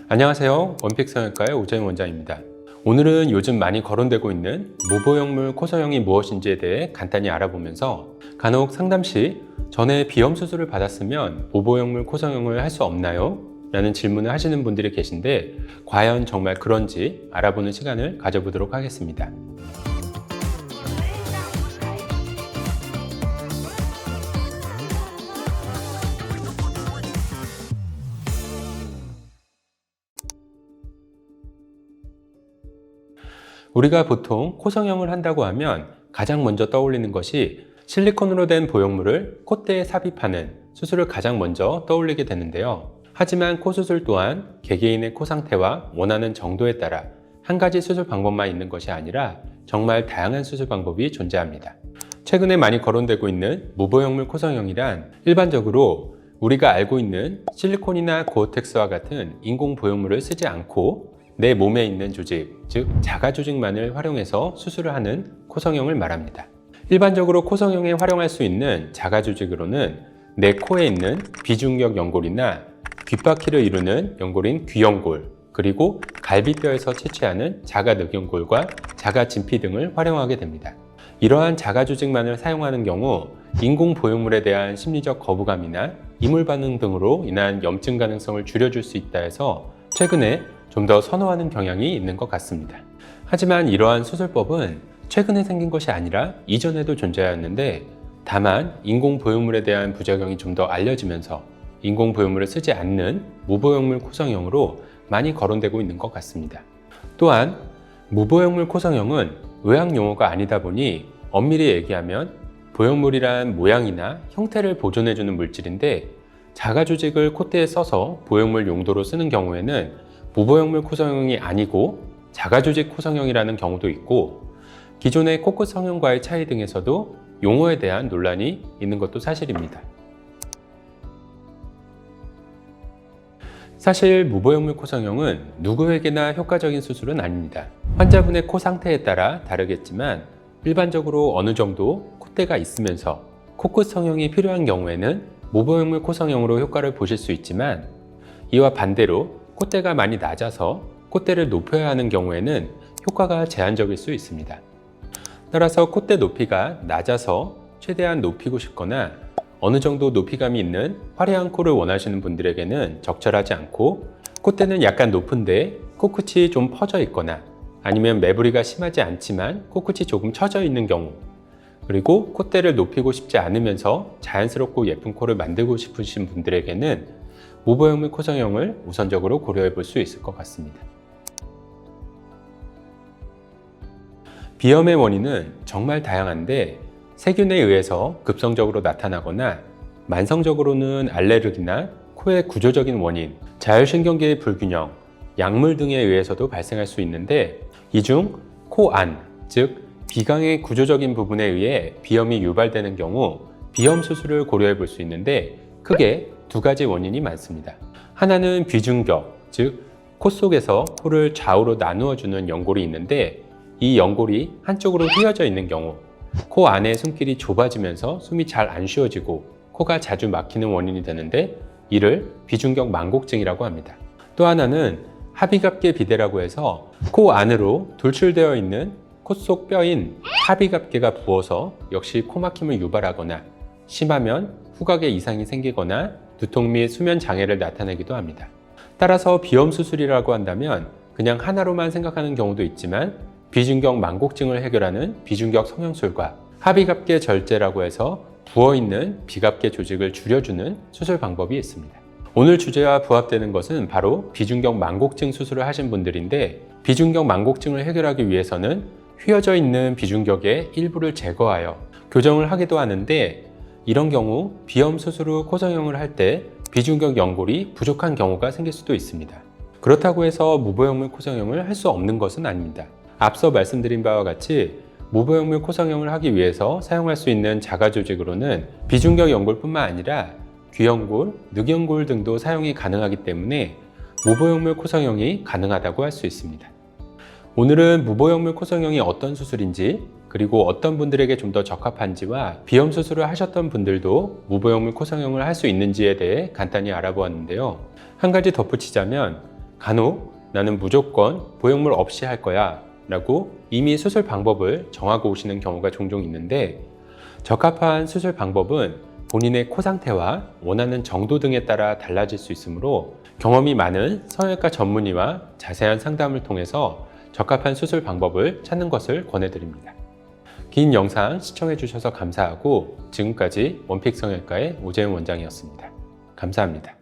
안녕하세요. 원픽성형외과의 오재영 원장입니다. 오늘은 요즘 많이 거론되고 있는 무보형물 코성형이 무엇인지에 대해 간단히 알아보면서 간혹 상담 시 전에 비염 수술을 받았으면 무보형물 코성형을 할 수 없나요? 라는 질문을 하시는 분들이 계신데 과연 정말 그런지 알아보는 시간을 가져보도록 하겠습니다. 우리가 보통 코성형을 한다고 하면 가장 먼저 떠올리는 것이 실리콘으로 된 보형물을 콧대에 삽입하는 수술을 가장 먼저 떠올리게 되는데요. 하지만 코수술 또한 개개인의 코 상태와 원하는 정도에 따라 한 가지 수술 방법만 있는 것이 아니라 정말 다양한 수술 방법이 존재합니다. 최근에 많이 거론되고 있는 무보형물 코성형이란 일반적으로 우리가 알고 있는 실리콘이나 고어텍스와 같은 인공 보형물을 쓰지 않고 내 몸에 있는 조직, 즉 자가 조직만을 활용해서 수술을 하는 코성형을 말합니다. 일반적으로 코성형에 활용할 수 있는 자가 조직으로는 내 코에 있는 비중격 연골이나 귓바퀴를 이루는 연골인 귀연골, 그리고 갈비뼈에서 채취하는 자가 늑연골과 자가 진피 등을 활용하게 됩니다. 이러한 자가 조직만을 사용하는 경우 인공 보형물에 대한 심리적 거부감이나 이물 반응 등으로 인한 염증 가능성을 줄여줄 수 있다 해서 최근에 좀 더 선호하는 경향이 있는 것 같습니다. 하지만 이러한 수술법은 최근에 생긴 것이 아니라 이전에도 존재하였는데 다만 인공 보형물에 대한 부작용이 좀 더 알려지면서 인공 보형물을 쓰지 않는 무보형물 코성형으로 많이 거론되고 있는 것 같습니다. 또한 무보형물 코성형은 의학 용어가 아니다 보니 엄밀히 얘기하면 보형물이란 모양이나 형태를 보존해주는 물질인데 자가 조직을 콧대에 써서 보형물 용도로 쓰는 경우에는 무보형물 코성형이 아니고 자가 조직 코성형이라는 경우도 있고 기존의 코끝 성형과의 차이 등에서도 용어에 대한 논란이 있는 것도 사실입니다. 사실 무보형물 코성형은 누구에게나 효과적인 수술은 아닙니다. 환자분의 코 상태에 따라 다르겠지만 일반적으로 어느 정도 콧대가 있으면서 코끝 성형이 필요한 경우에는 무보형물 코성형으로 효과를 보실 수 있지만 이와 반대로 콧대가 많이 낮아서 콧대를 높여야 하는 경우에는 효과가 제한적일 수 있습니다. 따라서 콧대 높이가 낮아서 최대한 높이고 싶거나 어느 정도 높이감이 있는 화려한 코를 원하시는 분들에게는 적절하지 않고 콧대는 약간 높은데 코끝이 좀 퍼져 있거나 아니면 매부리가 심하지 않지만 코끝이 조금 처져 있는 경우 그리고 콧대를 높이고 싶지 않으면서 자연스럽고 예쁜 코를 만들고 싶으신 분들에게는 무보형물 코성형을 우선적으로 고려해 볼 수 있을 것 같습니다. 비염의 원인은 정말 다양한데 세균에 의해서 급성적으로 나타나거나 만성적으로는 알레르기나 코의 구조적인 원인, 자율신경계의 불균형, 약물 등에 의해서도 발생할 수 있는데 이 중 코 안, 즉 비강의 구조적인 부분에 의해 비염이 유발되는 경우 비염 수술을 고려해 볼 수 있는데 크게 두 가지 원인이 많습니다. 하나는 비중격, 즉 코 속에서 코를 좌우로 나누어 주는 연골이 있는데 이 연골이 한쪽으로 휘어져 있는 경우 코 안의 숨길이 좁아지면서 숨이 잘 안 쉬어지고 코가 자주 막히는 원인이 되는데 이를 비중격 만곡증이라고 합니다. 또 하나는 하비갑계 비대라고 해서 코 안으로 돌출되어 있는 코 속 뼈인 하비갑계가 부어서 역시 코 막힘을 유발하거나 심하면 후각에 이상이 생기거나 두통 및 수면 장애를 나타내기도 합니다. 따라서 비염 수술이라고 한다면 그냥 하나로만 생각하는 경우도 있지만 비중격 만곡증을 해결하는 비중격 성형술과 하비갑계 절제라고 해서 부어있는 비갑계 조직을 줄여주는 수술 방법이 있습니다. 오늘 주제와 부합되는 것은 바로 비중격 만곡증 수술을 하신 분들인데 비중격 만곡증을 해결하기 위해서는 휘어져 있는 비중격의 일부를 제거하여 교정을 하기도 하는데 이런 경우 비염 수술 후 코성형을 할 때 비중격 연골이 부족한 경우가 생길 수도 있습니다. 그렇다고 해서 무보형물 코성형을 할 수 없는 것은 아닙니다. 앞서 말씀드린 바와 같이 무보형물 코성형을 하기 위해서 사용할 수 있는 자가 조직으로는 비중격 연골뿐만 아니라 귀연골, 늑연골 등도 사용이 가능하기 때문에 무보형물 코성형이 가능하다고 할 수 있습니다. 오늘은 무보형물 코성형이 어떤 수술인지 그리고 어떤 분들에게 좀 더 적합한지와 비염 수술을 하셨던 분들도 무보형물 코성형을 할 수 있는지에 대해 간단히 알아보았는데요. 한 가지 덧붙이자면 간혹 나는 무조건 보형물 없이 할 거야 라고 이미 수술 방법을 정하고 오시는 경우가 종종 있는데, 적합한 수술 방법은 본인의 코 상태와 원하는 정도 등에 따라 달라질 수 있으므로 경험이 많은 성형외과 전문의와 자세한 상담을 통해서 적합한 수술 방법을 찾는 것을 권해드립니다. 긴 영상 시청해 주셔서 감사하고, 지금까지 원픽 성형외과의 오재훈 원장이었습니다. 감사합니다.